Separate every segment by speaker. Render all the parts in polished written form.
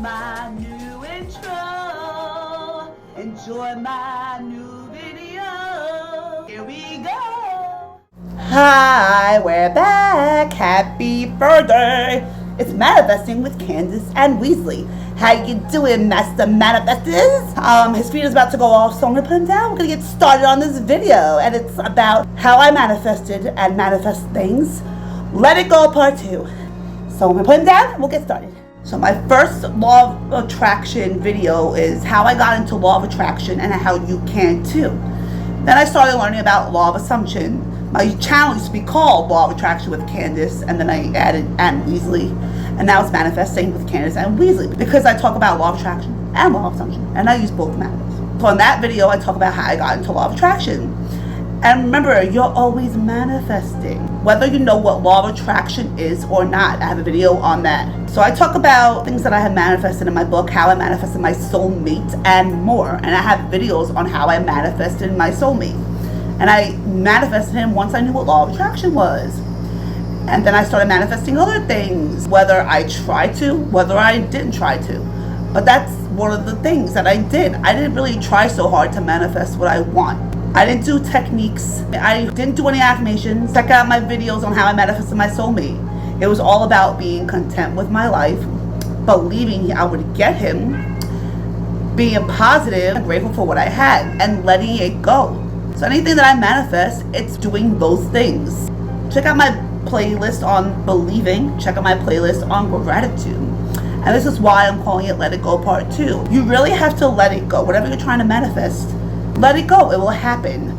Speaker 1: my new intro. Enjoy my new video. Here we go. Hi, we're back. Happy birthday. It's Manifesting with Candace and Weasley. How you doing, Master Manifestors? His feed is about to go off, so I'm gonna put him down. We're gonna get started on this video, and it's about how I manifested and manifest things. Let It Go Part 2. So I'm gonna put him down and we'll get started. So my first law of attraction video is how I got into law of attraction and how you can too. Then I started learning about law of assumption. My channel used to be called Law of Attraction with Candace, and then I added and Weasley, and now it's Manifesting with Candace and Weasley because I talk about law of attraction and law of assumption, and I use both methods. So in that video, I talk about how I got into law of attraction. And remember, you're always manifesting, whether you know what law of attraction is or not. I have a video on that. So I talk about things that I have manifested in my book, how I manifested my soulmate and more. And I have videos on how I manifested my soulmate. And I manifested him once I knew what law of attraction was. And then I started manifesting other things, whether I tried to, whether I didn't try to. But that's one of the things that I did. I didn't really try so hard to manifest what I want. I didn't do techniques. I didn't do any affirmations. Check out my videos on how I manifested my soulmate. It was all about being content with my life, believing I would get him, being positive, and grateful for what I had, and letting it go. So anything that I manifest, it's doing those things. Check out my playlist on believing. Check out my playlist on gratitude. And this is why I'm calling it Let It Go Part 2. You really have to let it go. Whatever you're trying to manifest, let it go. It will happen.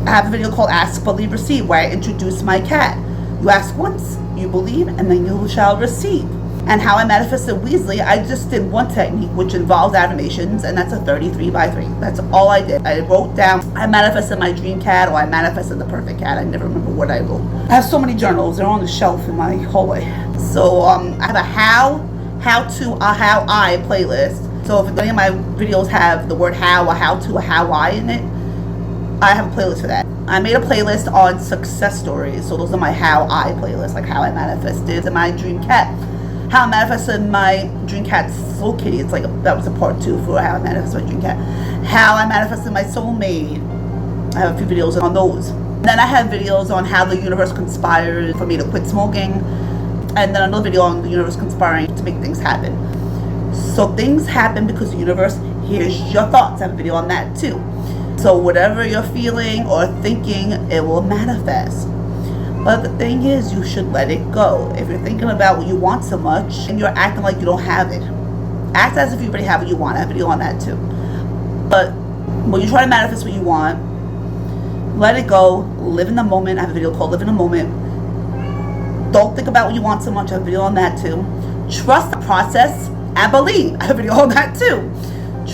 Speaker 1: I have a video called Ask, Believe, Receive, where I introduce my cat. You ask once, you believe, and then you shall receive. And how I manifested Weasley, I just did one technique, which involves affirmations, and that's a 33 by 3. That's all I did. I wrote down, I manifested my dream cat, or I manifested the perfect cat. I never remember what I wrote. I have so many journals. They're on the shelf in my hallway. So I have a how to, how I playlist. So if any of my videos have the word how, a how to, a how I in it, I have a playlist for that. I made a playlist on success stories. So those are my how I playlists, like how I manifested my dream cat. How I manifested my dream cat, Soul Kitty. It's like that was a part 2 for how I manifested my dream cat. How I manifested my soulmate. I have a few videos on those. Then I have videos on how the universe conspired for me to quit smoking. And then another video on the universe conspiring to make things happen. So things happen because the universe hears your thoughts. I have a video on that too. So whatever you're feeling or thinking, it will manifest. But the thing is, you should let it go. If you're thinking about what you want so much and you're acting like you don't have it, act as if you already have what you want. I have a video on that too. But when you try to manifest what you want, let it go. Live in the moment. I have a video called Live in the Moment. Don't think about what you want so much. I have a video on that too. Trust the process and believe. I have a video on that too.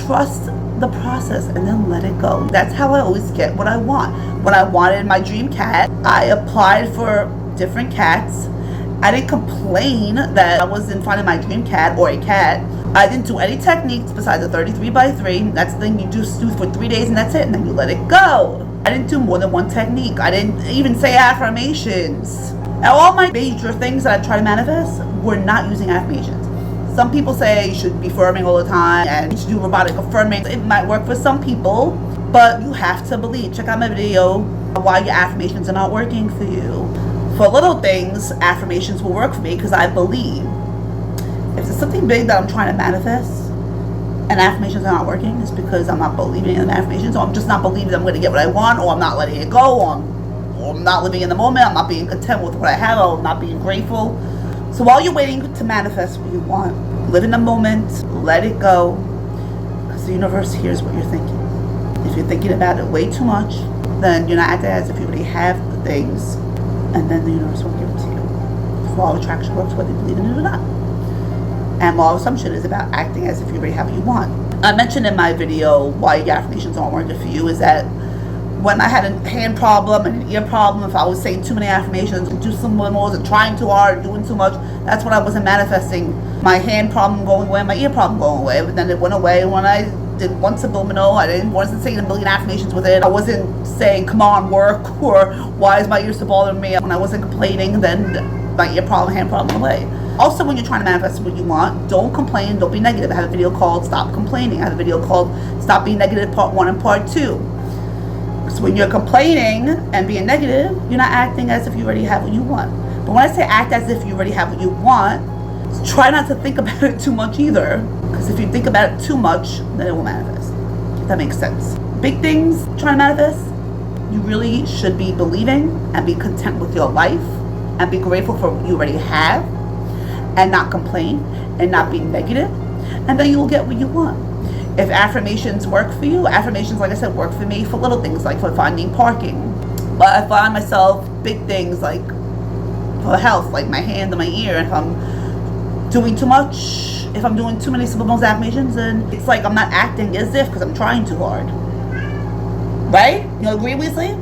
Speaker 1: Trust the process and then let it go. That's how I always get what I want. When I wanted my dream cat, I applied for different cats. I didn't complain that I wasn't finding my dream cat or a cat. I didn't do any techniques besides the 33 by 3. That's the thing you do for 3 days and that's it, and then you let it go. I didn't do more than one technique. I didn't even say affirmations. Now, all my major things that I try to manifest were not using affirmations. Some people say you should be affirming all the time and you should do robotic affirming. It might work for some people, but you have to believe. Check out my video on why your affirmations are not working for you. For little things, affirmations will work for me because I believe. If there's something big that I'm trying to manifest and affirmations are not working, it's because I'm not believing in the affirmations, or I'm just not believing I'm going to get what I want, or I'm not letting it go, or I'm not living in the moment, I'm not being content with what I have, or I'm not being grateful. So while you're waiting to manifest what you want, live in the moment, let it go, because the universe hears what you're thinking. If you're thinking about it way too much, then you're not acting as if you already have the things, and then the universe won't give it to you. Law of attraction works whether you believe in it or not. And law of assumption is about acting as if you already have what you want. I mentioned in my video why your affirmations aren't working for you is that when I had a hand problem and an ear problem, if I was saying too many affirmations and do some more and trying too hard and doing too much, that's when I wasn't manifesting my hand problem going away, my ear problem going away. But then it went away when I did one subliminal. Wasn't saying a million affirmations with it. I wasn't saying, come on, work, or why is my ear still bothering me? When I wasn't complaining, then my ear problem, hand problem went away. Also, when you're trying to manifest what you want, don't complain, don't be negative. I have a video called Stop Complaining. I have a video called Stop Being Negative Part 1 and Part 2. So when you're complaining and being negative, you're not acting as if you already have what you want. But when I say act as if you already have what you want, try not to think about it too much either. Because if you think about it too much, then it will manifest. If that makes sense. Big things trying to manifest, you really should be believing and be content with your life and be grateful for what you already have and not complain and not be negative, and then you will get what you want. If affirmations work for you, affirmations, like I said, work for me for little things like for finding parking. But I find myself big things like for health, like my hand and my ear. If I'm doing too much, if I'm doing too many subliminal affirmations, then it's like I'm not acting as if because I'm trying too hard. Right? You agree, Weasley?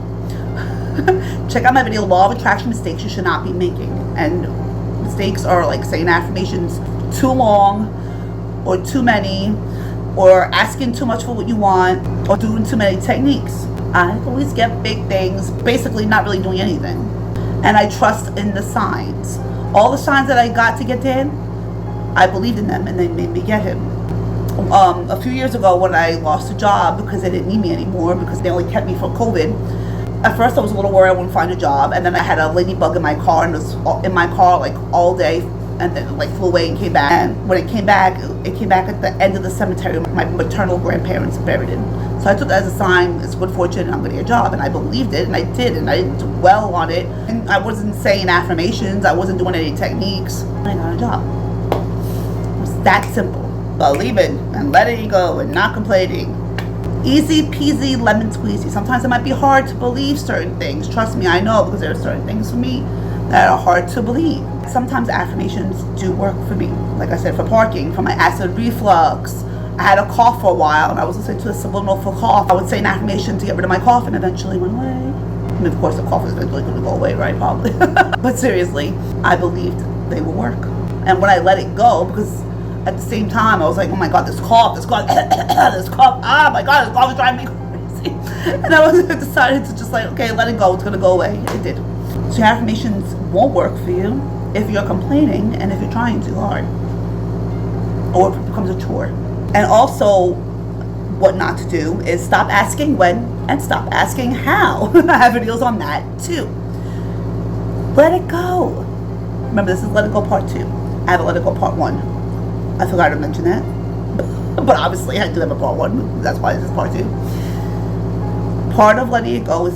Speaker 1: Check out my video, Law of Attraction Mistakes You Should Not Be Making. And mistakes are like saying affirmations too long or too many, or asking too much for what you want, or doing too many techniques. I always get big things, basically not really doing anything. And I trust in the signs. All the signs that I got to get to him, I believed in them and they made me get him. A few years ago when I lost a job because they didn't need me anymore because they only kept me for COVID, at first I was a little worried I wouldn't find a job, and then I had a ladybug in my car and was in my car like all day, and then it like flew away and came back. And when it came back at the end of the cemetery. My maternal grandparents buried it. So I took that as a sign, it's good fortune and I'm gonna get a job, and I believed it and I did, and I dwell on it, and I wasn't saying affirmations, I wasn't doing any techniques, and I got a job. It was that simple. Believing and letting it go and not complaining. Easy peasy lemon squeezy. Sometimes it might be hard to believe certain things. Trust me, I know, because there are certain things for me that are hard to believe. Sometimes affirmations do work for me. Like I said, for parking, for my acid reflux. I had a cough for a while and I was listening to a subliminal for cough. I would say an affirmation to get rid of my cough and eventually went away. I mean, of course the cough is eventually going to go away, right? Probably. But seriously, I believed they would work. And when I let it go, because at the same time, I was like, oh my God, this cough, oh my God, this cough is driving me crazy. And I decided to just like, okay, let it go, it's gonna go away. It did. So your affirmations won't work for you if you're complaining and if you're trying too hard. Or if it becomes a chore. And also, what not to do is stop asking when and stop asking how. I have videos on that too. Let it go. Remember, this is Let It Go Part 2. I have a Let It Go Part 1. I forgot to mention that, but obviously I do have a Part 1. That's why this is Part 2. Part of letting it go is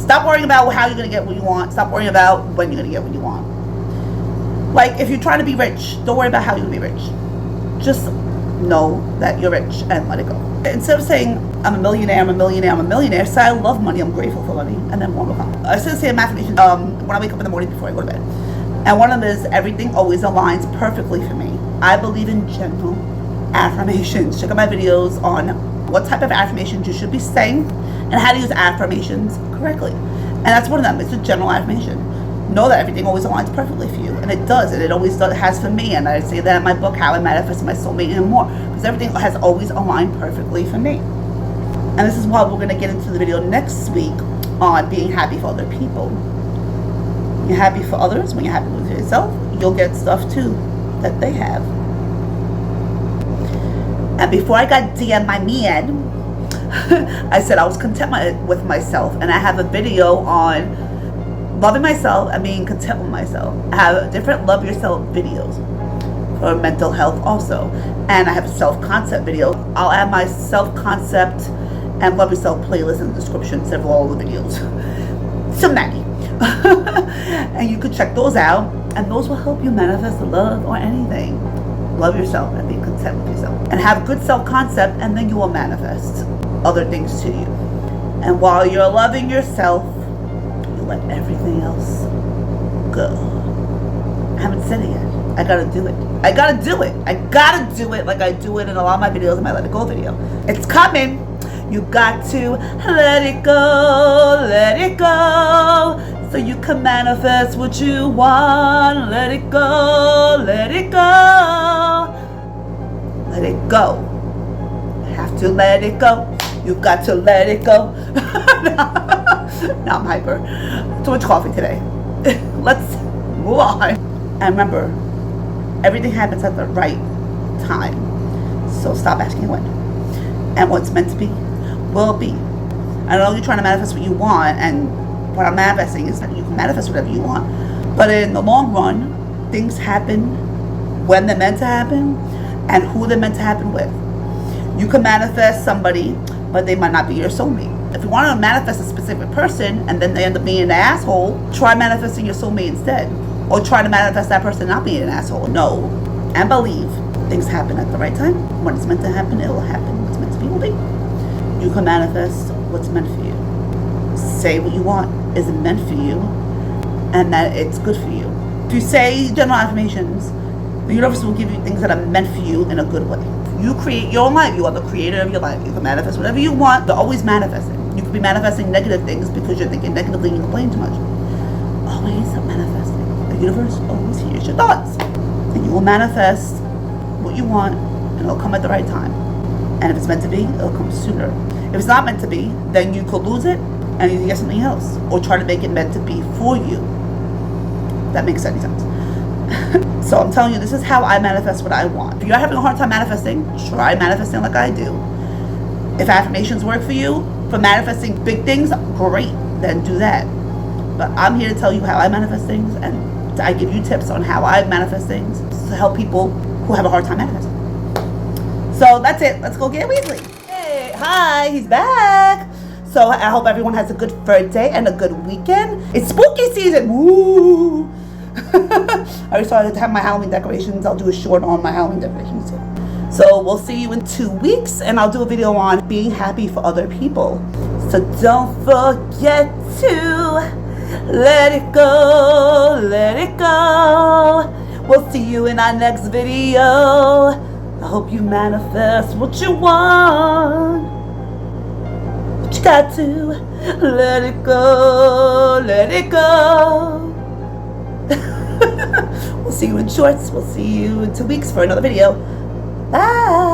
Speaker 1: stop worrying about how you're going to get what you want. Stop worrying about when you're going to get what you want. Like, if you're trying to be rich, don't worry about how you're going to be rich. Just know that you're rich and let it go. Instead of saying, I'm a millionaire, say I love money, I'm grateful for money, and then one will come. I still say an affirmation when I wake up in the morning before I go to bed. And one of them is, everything always aligns perfectly for me. I believe in general affirmations. Check out my videos on what type of affirmations you should be saying and how to use affirmations correctly. And that's one of them. It's a general affirmation. Know that everything always aligns perfectly for you. And it does. And it always has for me. And I say that in my book, How I Manifested My Soulmate and More. Because everything has always aligned perfectly for me. And this is why we're going to get into the video next week on being happy for other people. You're happy for others. When you're happy with yourself, you'll get stuff too that they have. And before I got DM by man, I said I was content with myself, and I have a video on loving myself and being content with myself. I have different love yourself videos for mental health also, and I have a self-concept video. I'll add my self-concept and love yourself playlist in the description of all the videos. So many. And you can check those out, and those will help you manifest the love or anything. Love yourself and be content with yourself, and have good self-concept, and then you will manifest other things to you. And while you're loving yourself, you let everything else go. I haven't said it yet. I gotta do it. I gotta do it like I do it in a lot of my videos in my Let It Go video. It's coming. You got to let it go, so you can manifest what you want. Let it go, let it go, let it go. You have to let it go. You got to let it go. Now I'm hyper. Too much coffee today. Let's move on. And remember, Everything happens at the right time. So stop asking when. And what's meant to be will be. I know you're trying to manifest what you want, and what I'm manifesting is that you can manifest whatever you want. But in the long run, things happen when they're meant to happen and who they're meant to happen with. You can manifest somebody, but they might not be your soulmate. If you want to manifest a specific person and then they end up being an asshole, try manifesting your soulmate instead. Or try to manifest that person not being an asshole. No. And believe things happen at the right time. When it's meant to happen, it will happen. What's meant to be will be. You can manifest what's meant for you. Say what you want is meant for you and that it's good for you. If you say general affirmations, the universe will give you things that are meant for you in a good way. You create your own life. You are the creator of your life. You can manifest whatever you want. They're always manifesting. You could be manifesting negative things because you're thinking negatively and you complain too much. Always manifesting. The universe always hears your thoughts. And you will manifest what you want and it'll come at the right time. And if it's meant to be, it'll come sooner. If it's not meant to be, then you could lose it and you can get something else. Or try to make it meant to be for you. That makes any sense. So I'm telling you, this is how I manifest what I want. If you're having a hard time manifesting, try manifesting like I do. If affirmations work for you, for manifesting big things, great, then do that. But I'm here to tell you how I manifest things, and I give you tips on how I manifest things to help people who have a hard time manifesting. So that's it. Let's go get Weasley. Hey, hi, he's back. So I hope everyone has a good third day and a good weekend. It's spooky season. Woo! I already started to have my Halloween decorations. I'll do a short on my Halloween decorations too. So we'll see you in 2 weeks, and I'll do a video on being happy for other people. So don't forget to let it go, let it go. We'll see you in our next video. I hope you manifest what you want. But you got to let it go, let it go. We'll see you in shorts. We'll see you in 2 weeks for another video. Bye.